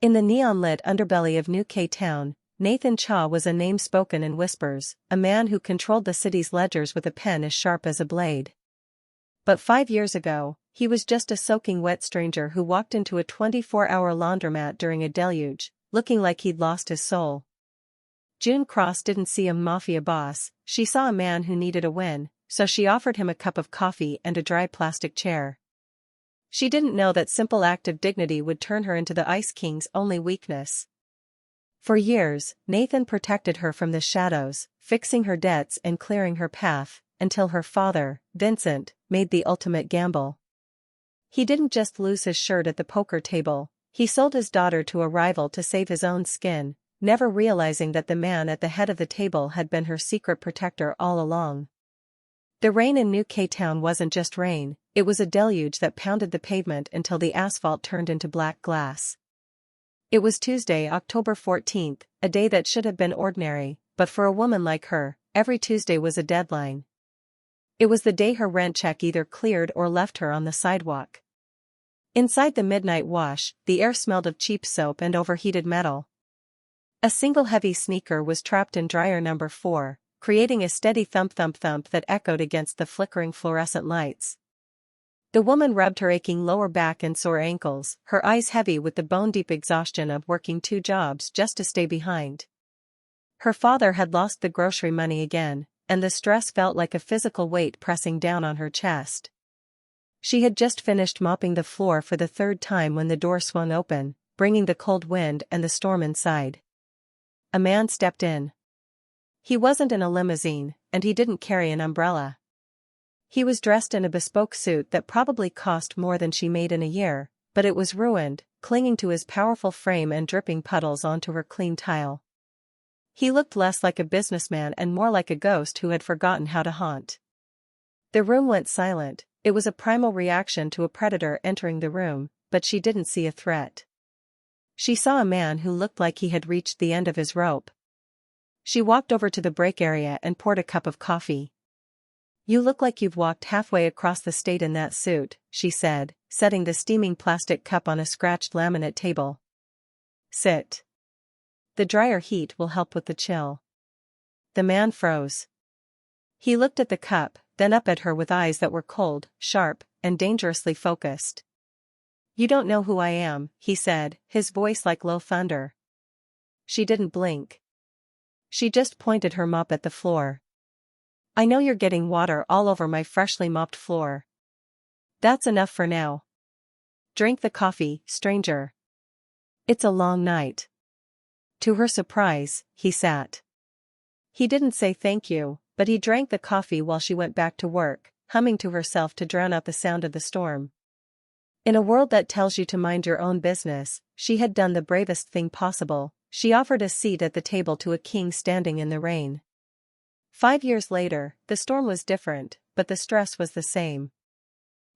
In the neon-lit underbelly of New K-Town, Nathan Cha was a name spoken in whispers, a man who controlled the city's ledgers with a pen as sharp as a blade. But 5 years ago, he was just a soaking wet stranger who walked into a 24-hour laundromat during a deluge, looking like he'd lost his soul. June Cross didn't see a mafia boss, she saw a man who needed a win, so she offered him a cup of coffee and a dry plastic chair. She didn't know that simple act of dignity would turn her into the Ice King's only weakness. For years, Nathan protected her from the shadows, fixing her debts and clearing her path, until her father, Vincent, made the ultimate gamble. He didn't just lose his shirt at the poker table, he sold his daughter to a rival to save his own skin, never realizing that the man at the head of the table had been her secret protector all along. The rain in New K-Town wasn't just rain, it was a deluge that pounded the pavement until the asphalt turned into black glass. It was Tuesday, October 14th, a day that should have been ordinary, but for a woman like her, every Tuesday was a deadline. It was the day her rent check either cleared or left her on the sidewalk. Inside the midnight wash, the air smelled of cheap soap and overheated metal. A single heavy sneaker was trapped in dryer number 4, creating a steady thump-thump-thump that echoed against the flickering fluorescent lights. The woman rubbed her aching lower back and sore ankles, her eyes heavy with the bone-deep exhaustion of working 2 jobs just to stay behind. Her father had lost the grocery money again, and the stress felt like a physical weight pressing down on her chest. She had just finished mopping the floor for the 3rd time when the door swung open, bringing the cold wind and the storm inside. A man stepped in. He wasn't in a limousine, and he didn't carry an umbrella. He was dressed in a bespoke suit that probably cost more than she made in a year, but it was ruined, clinging to his powerful frame and dripping puddles onto her clean tile. He looked less like a businessman and more like a ghost who had forgotten how to haunt. The room went silent, it was a primal reaction to a predator entering the room, but she didn't see a threat. She saw a man who looked like he had reached the end of his rope. She walked over to the break area and poured a cup of coffee. "You look like you've walked halfway across the state in that suit," she said, setting the steaming plastic cup on a scratched laminate table. "Sit. The drier heat will help with the chill." The man froze. He looked at the cup, then up at her with eyes that were cold, sharp, and dangerously focused. "You don't know who I am," he said, his voice like low thunder. She didn't blink. She just pointed her mop at the floor. "I know you're getting water all over my freshly mopped floor. That's enough for now. Drink the coffee, stranger. It's a long night." To her surprise, he sat. He didn't say thank you, but he drank the coffee while she went back to work, humming to herself to drown out the sound of the storm. In a world that tells you to mind your own business, she had done the bravest thing possible. She offered a seat at the table to a king standing in the rain. 5 years later, the storm was different, but the stress was the same.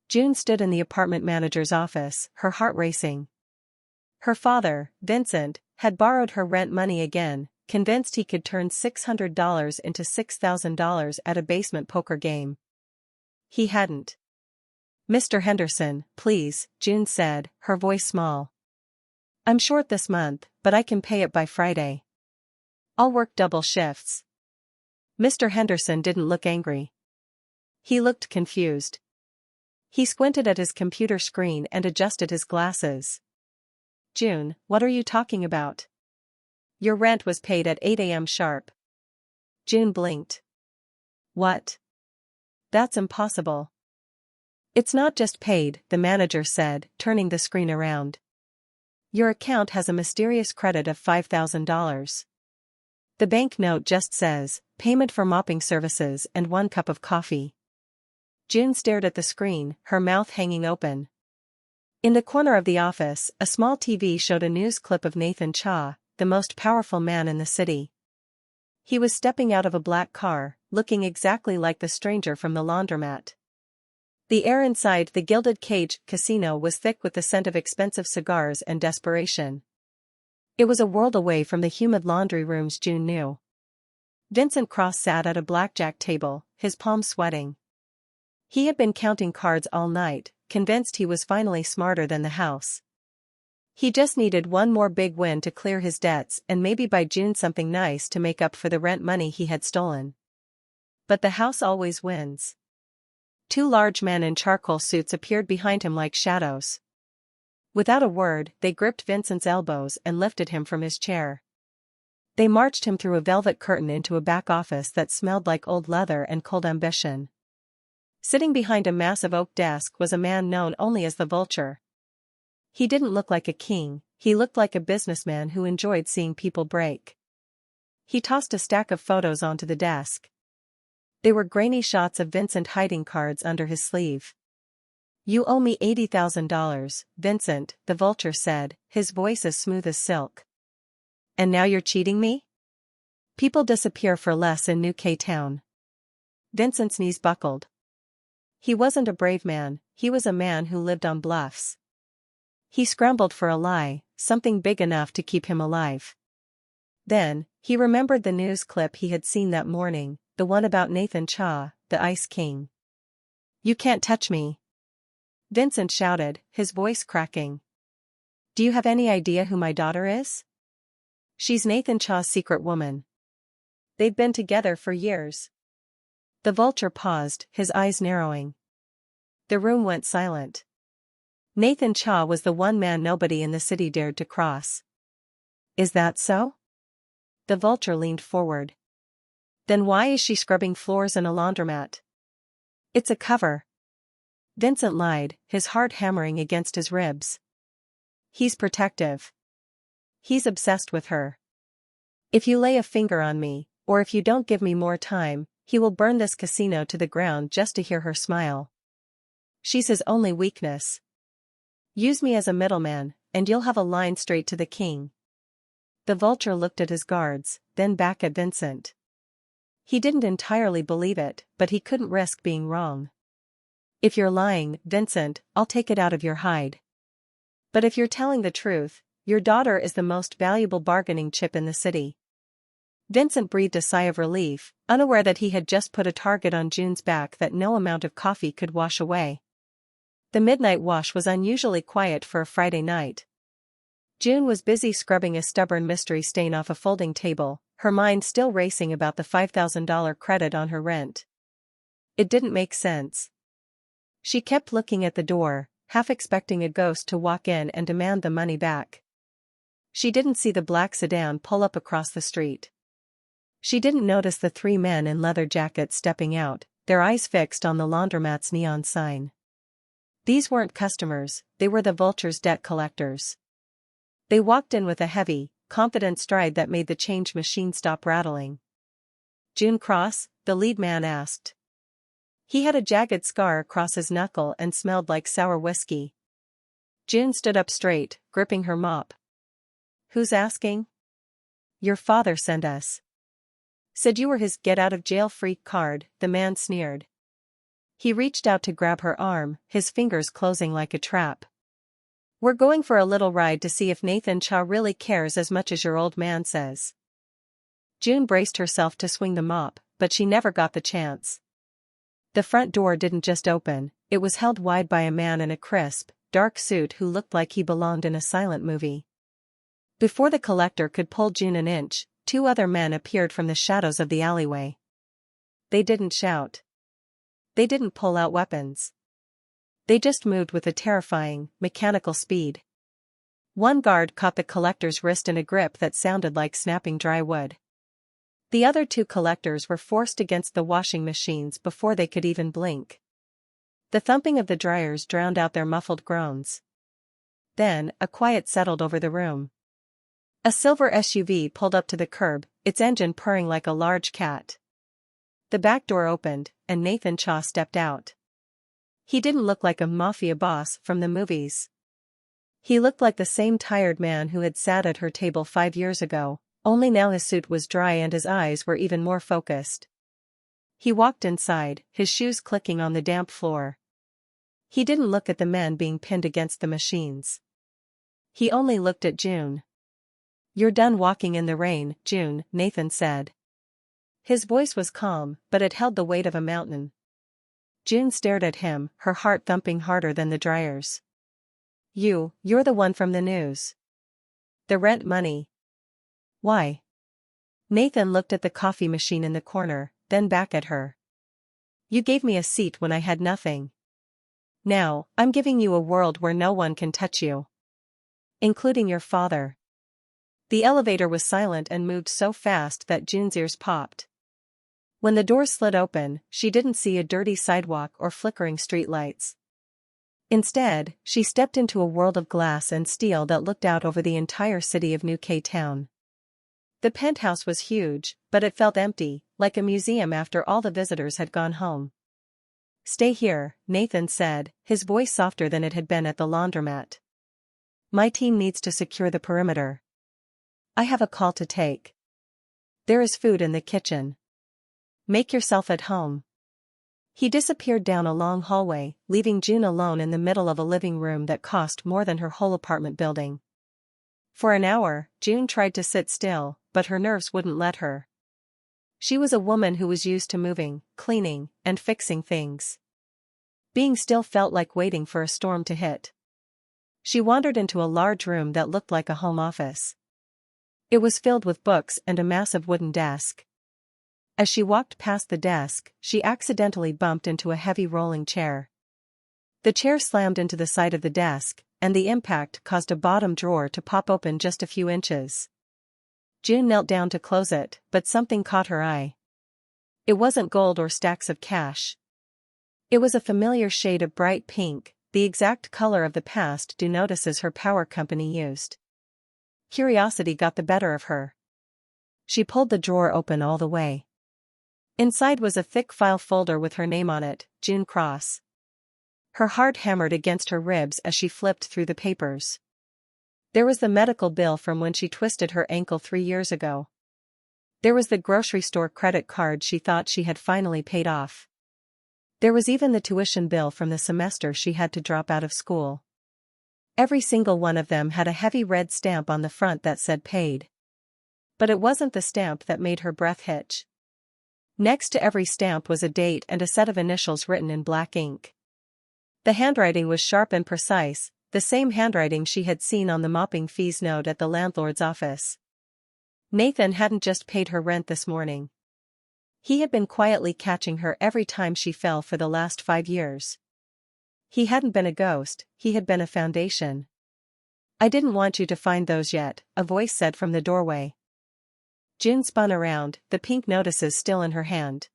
June stood in the apartment manager's office, her heart racing. Her father, Vincent, had borrowed her rent money again, convinced he could turn $600 into $6,000 at a basement poker game. He hadn't. "Mr. Henderson, please," June said, her voice small. "I'm short this month, but I can pay it by Friday. I'll work double shifts." Mr. Henderson didn't look angry. He looked confused. He squinted at his computer screen and adjusted his glasses. "June, what are you talking about? Your rent was paid at 8 a.m. sharp." June blinked. "What? That's impossible." "It's not just paid," the manager said, turning the screen around. "Your account has a mysterious credit of $5,000. The bank note just says, payment for mopping services and 1 cup of coffee." June stared at the screen, her mouth hanging open. In the corner of the office, a small TV showed a news clip of Nathan Cha, the most powerful man in the city. He was stepping out of a black car, looking exactly like the stranger from the laundromat. The air inside the gilded cage casino was thick with the scent of expensive cigars and desperation. It was a world away from the humid laundry rooms June knew. Vincent Cross sat at a blackjack table, his palms sweating. He had been counting cards all night, convinced he was finally smarter than the house. He just needed one more big win to clear his debts and maybe buy June something nice to make up for the rent money he had stolen. But the house always wins. Two large men in charcoal suits appeared behind him like shadows. Without a word, they gripped Vincent's elbows and lifted him from his chair. They marched him through a velvet curtain into a back office that smelled like old leather and cold ambition. Sitting behind a massive oak desk was a man known only as the Vulture. He didn't look like a king, he looked like a businessman who enjoyed seeing people break. He tossed a stack of photos onto the desk. They were grainy shots of Vincent hiding cards under his sleeve. "You owe me $80,000, Vincent," the Vulture said, his voice as smooth as silk. "And now you're cheating me?" People disappear for less in New K-Town. Vincent's knees buckled. He wasn't a brave man, he was a man who lived on bluffs. He scrambled for a lie, something big enough to keep him alive. Then, he remembered the news clip he had seen that morning, the one about Nathan Cha, the Ice King. "You can't touch me," Vincent shouted, his voice cracking. "Do you have any idea who my daughter is? She's Nathan Cha's secret woman. They've been together for years." The Vulture paused, his eyes narrowing. The room went silent. Nathan Cha was the one man nobody in the city dared to cross. "Is that so?" The Vulture leaned forward. "Then why is she scrubbing floors in a laundromat?" "It's a cover." Vincent lied, his heart hammering against his ribs. "He's protective. He's obsessed with her. If you lay a finger on me, or if you don't give me more time, he will burn this casino to the ground just to hear her smile. She's his only weakness. Use me as a middleman, and you'll have a line straight to the king." The Vulture looked at his guards, then back at Vincent. He didn't entirely believe it, but he couldn't risk being wrong. "If you're lying, Vincent, I'll take it out of your hide. But if you're telling the truth, your daughter is the most valuable bargaining chip in the city." Vincent breathed a sigh of relief, unaware that he had just put a target on June's back that no amount of coffee could wash away. The midnight wash was unusually quiet for a Friday night. June was busy scrubbing a stubborn mystery stain off a folding table, her mind still racing about the $5,000 credit on her rent. It didn't make sense. She kept looking at the door, half expecting a ghost to walk in and demand the money back. She didn't see the black sedan pull up across the street. She didn't notice the three men in leather jackets stepping out, their eyes fixed on the laundromat's neon sign. These weren't customers, they were the Vulture's debt collectors. They walked in with a heavy, confident stride that made the change machine stop rattling. "June Cross?" the lead man asked. He had a jagged scar across his knuckle and smelled like sour whiskey. June stood up straight, gripping her mop. "Who's asking?" "Your father sent us. Said you were his get-out-of-jail-free card," the man sneered. He reached out to grab her arm, his fingers closing like a trap. "We're going for a little ride to see if Nathan Cha really cares as much as your old man says." June braced herself to swing the mop, but she never got the chance. The front door didn't just open, it was held wide by a man in a crisp, dark suit who looked like he belonged in a silent movie. Before the collector could pull June an inch, two other men appeared from the shadows of the alleyway. They didn't shout. They didn't pull out weapons. They just moved with a terrifying, mechanical speed. One guard caught the collector's wrist in a grip that sounded like snapping dry wood. The other two collectors were forced against the washing machines before they could even blink. The thumping of the dryers drowned out their muffled groans. Then, a quiet settled over the room. A silver SUV pulled up to the curb, its engine purring like a large cat. The back door opened, and Nathan Cha stepped out. He didn't look like a Mafia boss from the movies. He looked like the same tired man who had sat at her table 5 years ago, only now his suit was dry and his eyes were even more focused. He walked inside, his shoes clicking on the damp floor. He didn't look at the men being pinned against the machines. He only looked at June. "You're done walking in the rain, June," Nathan said. His voice was calm, but it held the weight of a mountain. June stared at him, her heart thumping harder than the dryers. You're the one from the news. The rent money. Why? Nathan looked at the coffee machine in the corner, then back at her. You gave me a seat when I had nothing. Now, I'm giving you a world where no one can touch you. Including your father. The elevator was silent and moved so fast that June's ears popped. When the door slid open, she didn't see a dirty sidewalk or flickering streetlights. Instead, she stepped into a world of glass and steel that looked out over the entire city of New K Town. The penthouse was huge, but it felt empty, like a museum after all the visitors had gone home. Stay here, Nathan said, his voice softer than it had been at the laundromat. My team needs to secure the perimeter. I have a call to take. There is food in the kitchen. Make yourself at home. He disappeared down a long hallway, leaving June alone in the middle of a living room that cost more than her whole apartment building. For an hour, June tried to sit still, but her nerves wouldn't let her. She was a woman who was used to moving, cleaning, and fixing things. Being still felt like waiting for a storm to hit. She wandered into a large room that looked like a home office. It was filled with books and a massive wooden desk. As she walked past the desk, she accidentally bumped into a heavy rolling chair. The chair slammed into the side of the desk, and the impact caused a bottom drawer to pop open just a few inches. June knelt down to close it, but something caught her eye. It wasn't gold or stacks of cash. It was a familiar shade of bright pink, the exact color of the past due notices her power company used. Curiosity got the better of her. She pulled the drawer open all the way. Inside was a thick file folder with her name on it, June Cross. Her heart hammered against her ribs as she flipped through the papers. There was the medical bill from when she twisted her ankle 3 years ago. There was the grocery store credit card she thought she had finally paid off. There was even the tuition bill from the semester she had to drop out of school. Every single one of them had a heavy red stamp on the front that said paid. But it wasn't the stamp that made her breath hitch. Next to every stamp was a date and a set of initials written in black ink. The handwriting was sharp and precise, the same handwriting she had seen on the mopping fees note at the landlord's office. Nathan hadn't just paid her rent this morning. He had been quietly catching her every time she fell for the last 5 years. He hadn't been a ghost, he had been a foundation. I didn't want you to find those yet, a voice said from the doorway. June spun around, the pink notices still in her hand.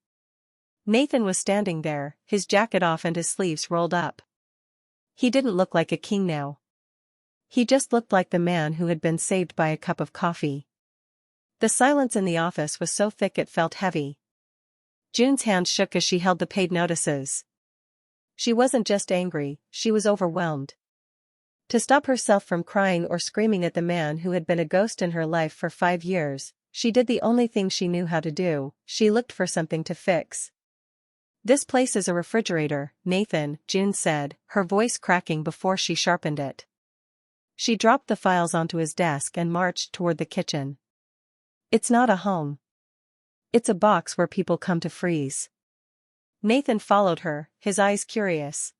Nathan was standing there, his jacket off and his sleeves rolled up. He didn't look like a king now. He just looked like the man who had been saved by a cup of coffee. The silence in the office was so thick it felt heavy. June's hand shook as she held the paid notices. She wasn't just angry, she was overwhelmed. To stop herself from crying or screaming at the man who had been a ghost in her life for 5 years, she did the only thing she knew how to do, she looked for something to fix. This place is a refrigerator, Nathan, June said, her voice cracking before she sharpened it. She dropped the files onto his desk and marched toward the kitchen. It's not a home. It's a box where people come to freeze. Nathan followed her, his eyes curious.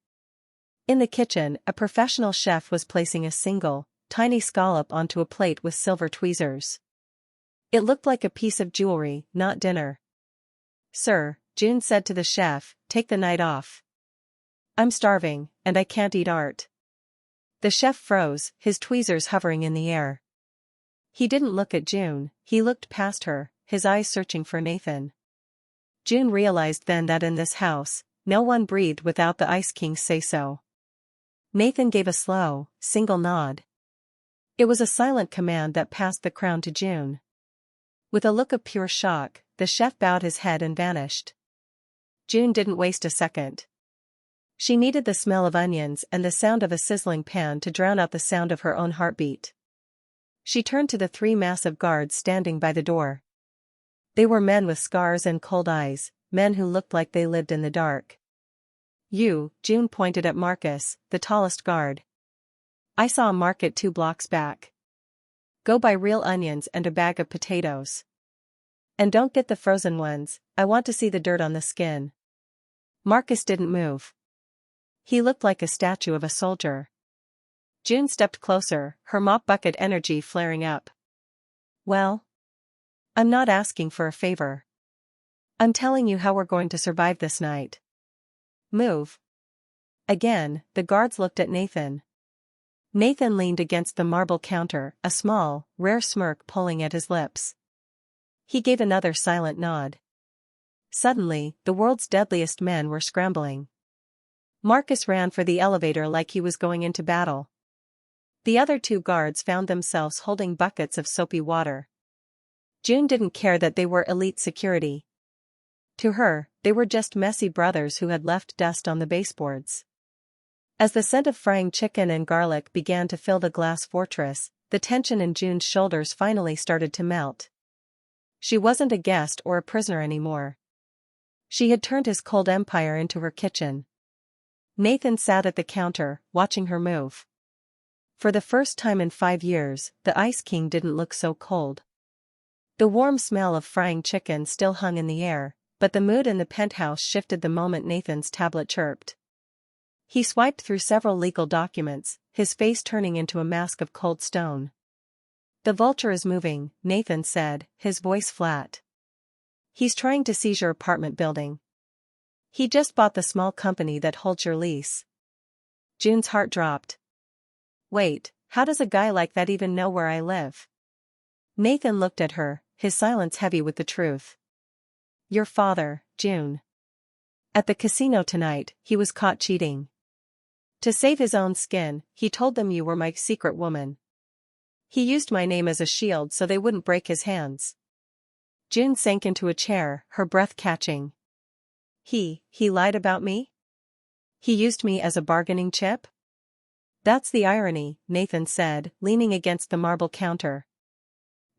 In the kitchen, a professional chef was placing a single, tiny scallop onto a plate with silver tweezers. It looked like a piece of jewelry, not dinner. Sir, June said to the chef, take the night off. I'm starving, and I can't eat art. The chef froze, his tweezers hovering in the air. He didn't look at June, he looked past her, his eyes searching for Nathan. June realized then that in this house, no one breathed without the Ice King's say-so. Nathan gave a slow, single nod. It was a silent command that passed the crown to June. With a look of pure shock, the chef bowed his head and vanished. June didn't waste a second. She needed the smell of onions and the sound of a sizzling pan to drown out the sound of her own heartbeat. She turned to the 3 massive guards standing by the door. They were men with scars and cold eyes, men who looked like they lived in the dark. You, June pointed at Marcus, the tallest guard. I saw a market 2 blocks back. Go buy real onions and a bag of potatoes. And don't get the frozen ones, I want to see the dirt on the skin. Marcus didn't move. He looked like a statue of a soldier. June stepped closer, her mop bucket energy flaring up. Well? I'm not asking for a favor. I'm telling you how we're going to survive this night. Move. Again, the guards looked at Nathan. Nathan leaned against the marble counter, a small, rare smirk pulling at his lips. He gave another silent nod. Suddenly, the world's deadliest men were scrambling. Marcus ran for the elevator like he was going into battle. The other two guards found themselves holding buckets of soapy water. June didn't care that they were elite security. To her, they were just messy brothers who had left dust on the baseboards. As the scent of frying chicken and garlic began to fill the glass fortress, the tension in June's shoulders finally started to melt. She wasn't a guest or a prisoner anymore. She had turned his cold empire into her kitchen. Nathan sat at the counter, watching her move. For the first time in 5 years, the Ice King didn't look so cold. The warm smell of frying chicken still hung in the air, but the mood in the penthouse shifted the moment Nathan's tablet chirped. He swiped through several legal documents, his face turning into a mask of cold stone. "The vulture is moving," Nathan said, his voice flat. "He's trying to seize your apartment building. He just bought the small company that holds your lease." June's heart dropped. "Wait, how does a guy like that even know where I live?" Nathan looked at her, his silence heavy with the truth. "Your father, June. At the casino tonight, he was caught cheating. To save his own skin, he told them you were my secret woman. He used my name as a shield so they wouldn't break his hands." June sank into a chair, her breath catching. He lied about me? He used me as a bargaining chip?" "That's the irony," Nathan said, leaning against the marble counter.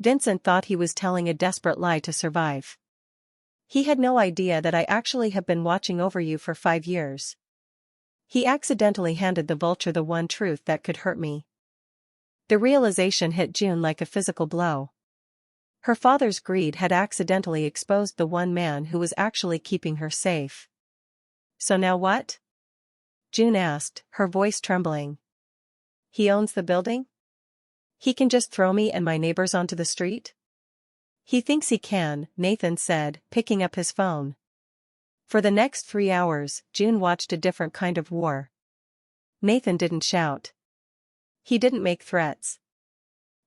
"Vincent thought he was telling a desperate lie to survive. He had no idea that I actually have been watching over you for 5 years. He accidentally handed the vulture the one truth that could hurt me." The realization hit June like a physical blow. Her father's greed had accidentally exposed the one man who was actually keeping her safe. "So now what?" June asked, her voice trembling. "He owns the building? He can just throw me and my neighbors onto the street?" "He thinks he can," Nathan said, picking up his phone. For the next 3 hours, June watched a different kind of war. Nathan didn't shout. He didn't make threats.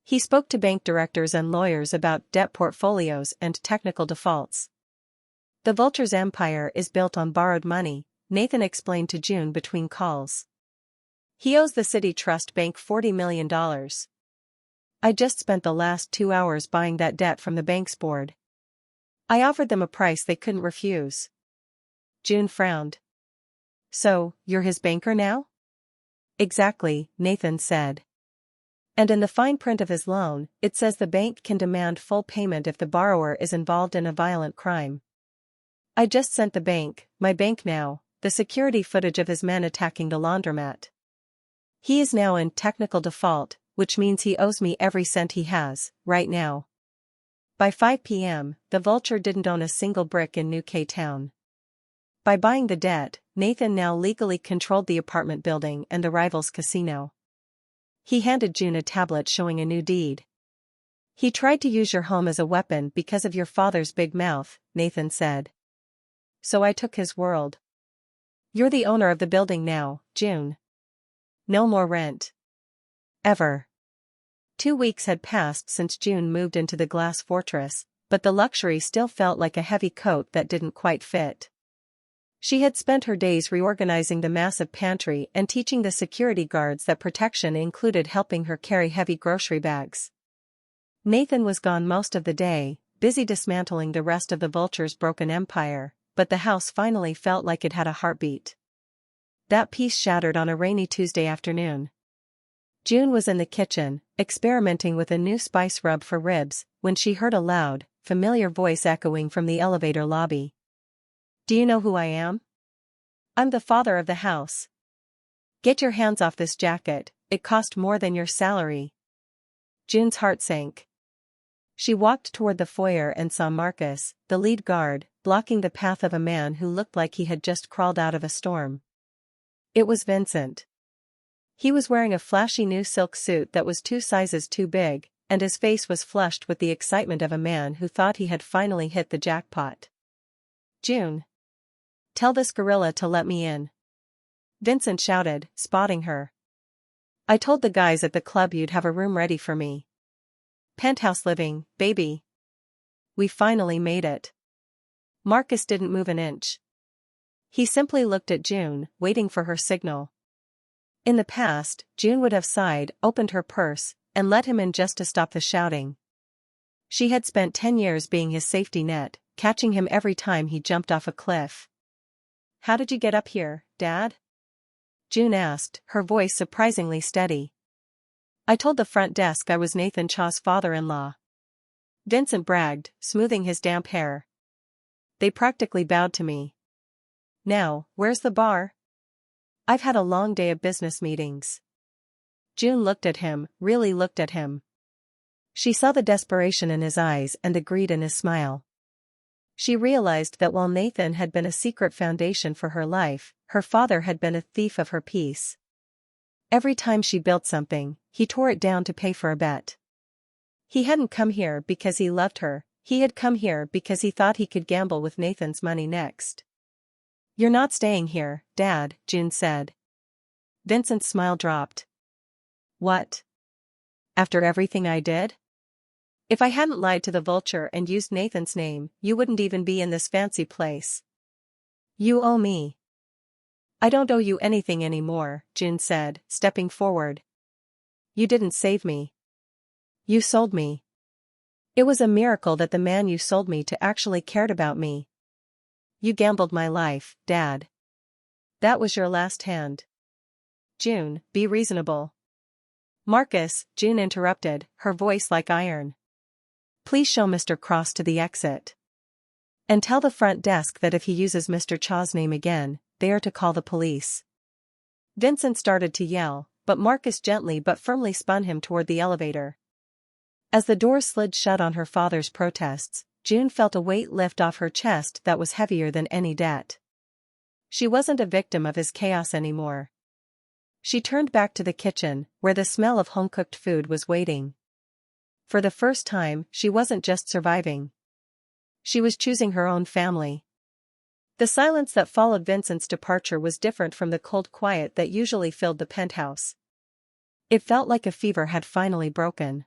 He spoke to bank directors and lawyers about debt portfolios and technical defaults. "The vulture's empire is built on borrowed money," Nathan explained to June between calls. "He owes the City Trust Bank $40 million. I just spent the last 2 hours buying that debt from the bank's board. I offered them a price they couldn't refuse." June frowned. "So, you're his banker now?" "Exactly," Nathan said. "And in the fine print of his loan, it says the bank can demand full payment if the borrower is involved in a violent crime. I just sent the bank, my bank now, the security footage of his men attacking the laundromat. He is now in technical default, which means he owes me every cent he has, right now." By 5 p.m., the vulture didn't own a single brick in New K-Town. By buying the debt, Nathan now legally controlled the apartment building and the rival's casino. He handed June a tablet showing a new deed. "He tried to use your home as a weapon because of your father's big mouth," Nathan said. "So I took his world. You're the owner of the building now, June. No more rent. Ever." 2 weeks had passed since June moved into the glass fortress, but the luxury still felt like a heavy coat that didn't quite fit. She had spent her days reorganizing the massive pantry and teaching the security guards that protection included helping her carry heavy grocery bags. Nathan was gone most of the day, busy dismantling the rest of the vulture's broken empire, but the house finally felt like it had a heartbeat. That peace shattered on a rainy Tuesday afternoon. June was in the kitchen, experimenting with a new spice rub for ribs, when she heard a loud, familiar voice echoing from the elevator lobby. "Do you know who I am? I'm the father of the house. Get your hands off this jacket, it cost more than your salary." June's heart sank. She walked toward the foyer and saw Marcus, the lead guard, blocking the path of a man who looked like he had just crawled out of a storm. It was Vincent. He was wearing a flashy new silk suit that was 2 sizes too big, and his face was flushed with the excitement of a man who thought he had finally hit the jackpot. "June. Tell this gorilla to let me in," Vincent shouted, spotting her. "I told the guys at the club you'd have a room ready for me. Penthouse living, baby. We finally made it." Marcus didn't move an inch. He simply looked at June, waiting for her signal. In the past, June would have sighed, opened her purse, and let him in just to stop the shouting. She had spent 10 years being his safety net, catching him every time he jumped off a cliff. "How did you get up here, Dad?" June asked, her voice surprisingly steady. "I told the front desk I was Nathan Chaw's father-in-law," Vincent bragged, smoothing his damp hair. "They practically bowed to me. Now, where's the bar? I've had a long day of business meetings." June looked at him, really looked at him. She saw the desperation in his eyes and the greed in his smile. She realized that while Nathan had been a secret foundation for her life, her father had been a thief of her peace. Every time she built something, he tore it down to pay for a bet. He hadn't come here because he loved her, he had come here because he thought he could gamble with Nathan's money next. "You're not staying here, Dad," June said. Vincent's smile dropped. "What? After everything I did? If I hadn't lied to the vulture and used Nathan's name, you wouldn't even be in this fancy place. You owe me." "I don't owe you anything anymore," June said, stepping forward. "You didn't save me. You sold me. It was a miracle that the man you sold me to actually cared about me. You gambled my life, Dad. That was your last hand." "June, be reasonable." "Marcus," June interrupted, her voice like iron. "Please show Mr. Cross to the exit. And tell the front desk that if he uses Mr. Chaw's name again, they are to call the police." Vincent started to yell, but Marcus gently but firmly spun him toward the elevator. As the door slid shut on her father's protests, June felt a weight lift off her chest that was heavier than any debt. She wasn't a victim of his chaos anymore. She turned back to the kitchen, where the smell of home-cooked food was waiting. For the first time, she wasn't just surviving. She was choosing her own family. The silence that followed Vincent's departure was different from the cold quiet that usually filled the penthouse. It felt like a fever had finally broken.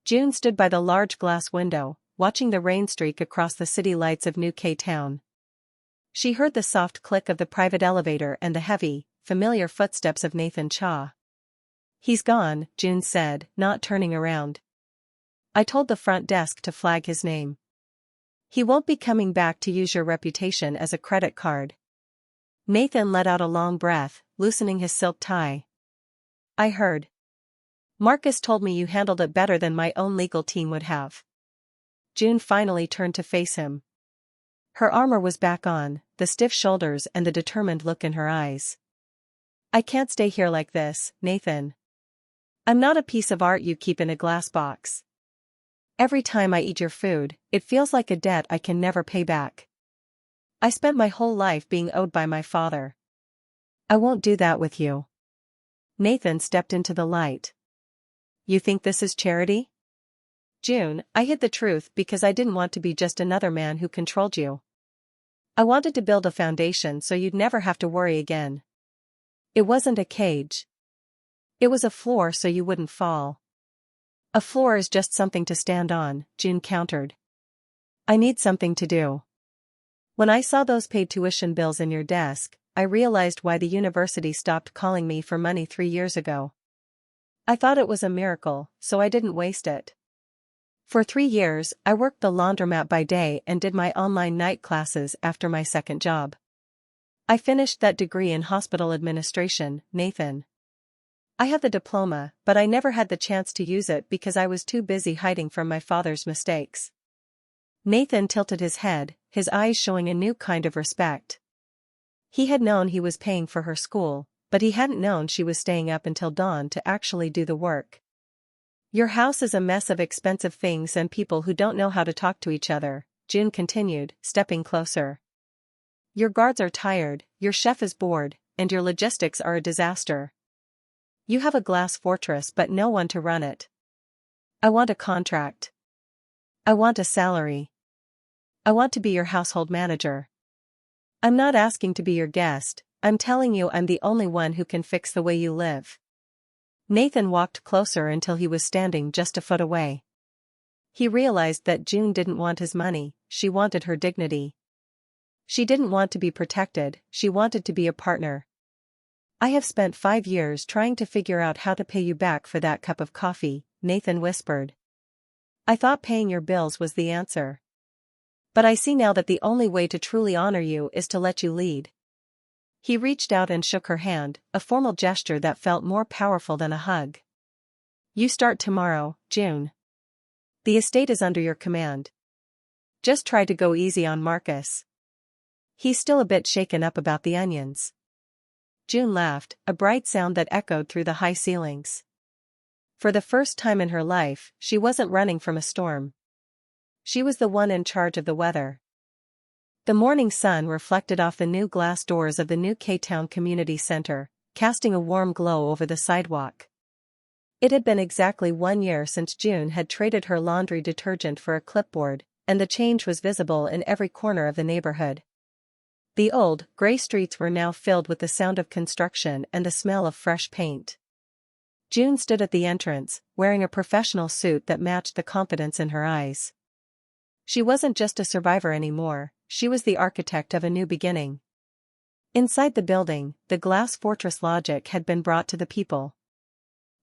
June stood by the large glass window, watching the rain streak across the city lights of New K Town. She heard the soft click of the private elevator and the heavy, familiar footsteps of Nathan Chaw. "He's gone," June said, not turning around. "I told the front desk to flag his name. He won't be coming back to use your reputation as a credit card." Nathan let out a long breath, loosening his silk tie. "I heard. Marcus told me you handled it better than my own legal team would have." June finally turned to face him. Her armor was back on, the stiff shoulders and the determined look in her eyes. "I can't stay here like this, Nathan. I'm not a piece of art you keep in a glass box. Every time I eat your food, it feels like a debt I can never pay back. I spent my whole life being owed by my father. I won't do that with you." Nathan stepped into the light. "You think this is charity?" "June, I hid the truth because I didn't want to be just another man who controlled you. I wanted to build a foundation so you'd never have to worry again. It wasn't a cage. It was a floor so you wouldn't fall." "A floor is just something to stand on," June countered. "I need something to do. When I saw those paid tuition bills in your desk, I realized why the university stopped calling me for money 3 years ago. I thought it was a miracle, so I didn't waste it. For 3 years, I worked the laundromat by day and did my online night classes after my second job. I finished that degree in hospital administration, Nathan. I had the diploma, but I never had the chance to use it because I was too busy hiding from my father's mistakes." Nathan tilted his head, his eyes showing a new kind of respect. He had known he was paying for her school, but he hadn't known she was staying up until dawn to actually do the work. "Your house is a mess of expensive things and people who don't know how to talk to each other," June continued, stepping closer. "Your guards are tired, your chef is bored, and your logistics are a disaster. You have a glass fortress but no one to run it. I want a contract. I want a salary. I want to be your household manager. I'm not asking to be your guest, I'm telling you I'm the only one who can fix the way you live. Nathan walked closer until he was standing just a foot away. He realized that June didn't want his money, she wanted her dignity. She didn't want to be protected, she wanted to be a partner. I have spent 5 years trying to figure out how to pay you back for that cup of coffee, Nathan whispered. I thought paying your bills was the answer. But I see now that the only way to truly honor you is to let you lead. He reached out and shook her hand, a formal gesture that felt more powerful than a hug. You start tomorrow, June. The estate is under your command. Just try to go easy on Marcus. He's still a bit shaken up about the onions. June laughed, a bright sound that echoed through the high ceilings. For the first time in her life, she wasn't running from a storm. She was the one in charge of the weather. The morning sun reflected off the new glass doors of the new K-Town Community Center, casting a warm glow over the sidewalk. It had been exactly 1 year since June had traded her laundry detergent for a clipboard, and the change was visible in every corner of the neighborhood. The old, gray streets were now filled with the sound of construction and the smell of fresh paint. June stood at the entrance, wearing a professional suit that matched the confidence in her eyes. She wasn't just a survivor anymore, she was the architect of a new beginning. Inside the building, the glass fortress logic had been brought to the people.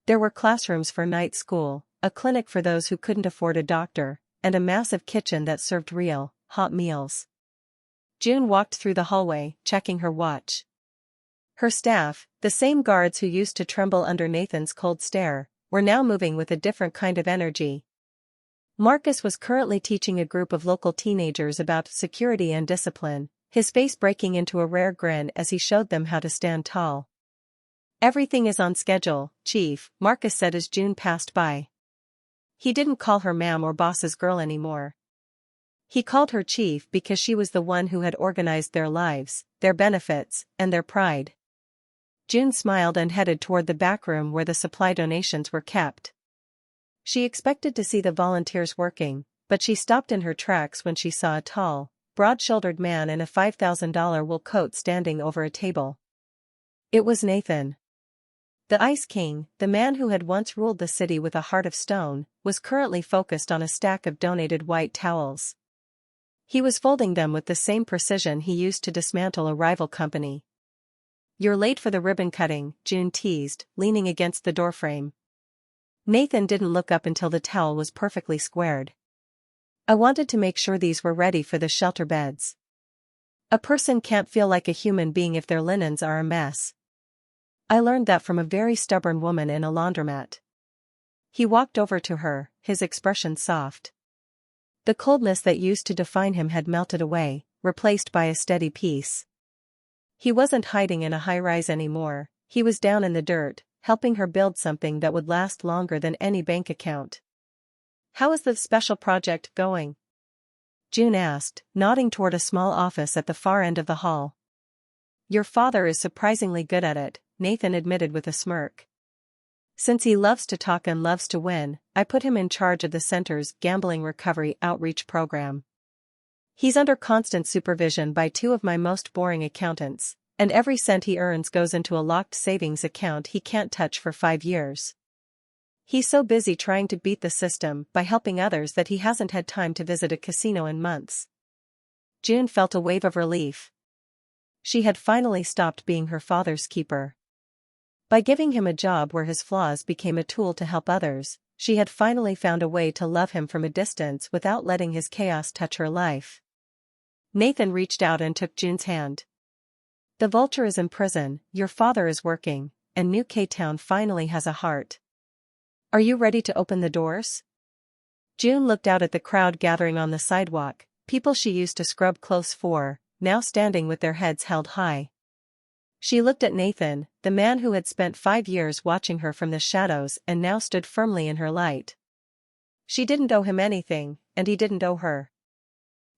There were classrooms for night school, a clinic for those who couldn't afford a doctor, and a massive kitchen that served real, hot meals. June walked through the hallway, checking her watch. Her staff, the same guards who used to tremble under Nathan's cold stare, were now moving with a different kind of energy. Marcus was currently teaching a group of local teenagers about security and discipline, his face breaking into a rare grin as he showed them how to stand tall. Everything is on schedule, Chief, Marcus said as June passed by. He didn't call her ma'am or boss's girl anymore. He called her Chief because she was the one who had organized their lives, their benefits, and their pride. June smiled and headed toward the back room where the supply donations were kept. She expected to see the volunteers working, but she stopped in her tracks when she saw a tall, broad-shouldered man in a $5,000 wool coat standing over a table. It was Nathan. The Ice King, the man who had once ruled the city with a heart of stone, was currently focused on a stack of donated white towels. He was folding them with the same precision he used to dismantle a rival company. You're late for the ribbon cutting, June teased, leaning against the doorframe. Nathan didn't look up until the towel was perfectly squared. I wanted to make sure these were ready for the shelter beds. A person can't feel like a human being if their linens are a mess. I learned that from a very stubborn woman in a laundromat. He walked over to her, his expression soft. The coldness that used to define him had melted away, replaced by a steady peace. He wasn't hiding in a high-rise anymore, he was down in the dirt, helping her build something that would last longer than any bank account. How is the special project going? June asked, nodding toward a small office at the far end of the hall. Your father is surprisingly good at it, Nathan admitted with a smirk. Since he loves to talk and loves to win, I put him in charge of the center's gambling recovery outreach program. He's under constant supervision by 2 of my most boring accountants, and every cent he earns goes into a locked savings account he can't touch for 5 years. He's so busy trying to beat the system by helping others that he hasn't had time to visit a casino in months. June felt a wave of relief. She had finally stopped being her father's keeper. By giving him a job where his flaws became a tool to help others, she had finally found a way to love him from a distance without letting his chaos touch her life. Nathan reached out and took June's hand. The vulture is in prison, your father is working, and New K-Town finally has a heart. Are you ready to open the doors? June looked out at the crowd gathering on the sidewalk, people she used to scrub clothes for, now standing with their heads held high. She looked at Nathan, the man who had spent 5 years watching her from the shadows and now stood firmly in her light. She didn't owe him anything, and he didn't owe her.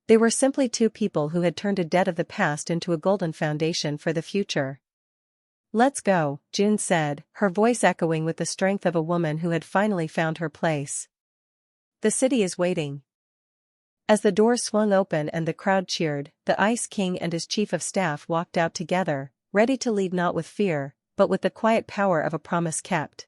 They were simply 2 people who had turned a debt of the past into a golden foundation for the future. Let's go, June said, her voice echoing with the strength of a woman who had finally found her place. The city is waiting. As the doors swung open and the crowd cheered, the Ice King and his chief of staff walked out together, ready to lead not with fear, but with the quiet power of a promise kept.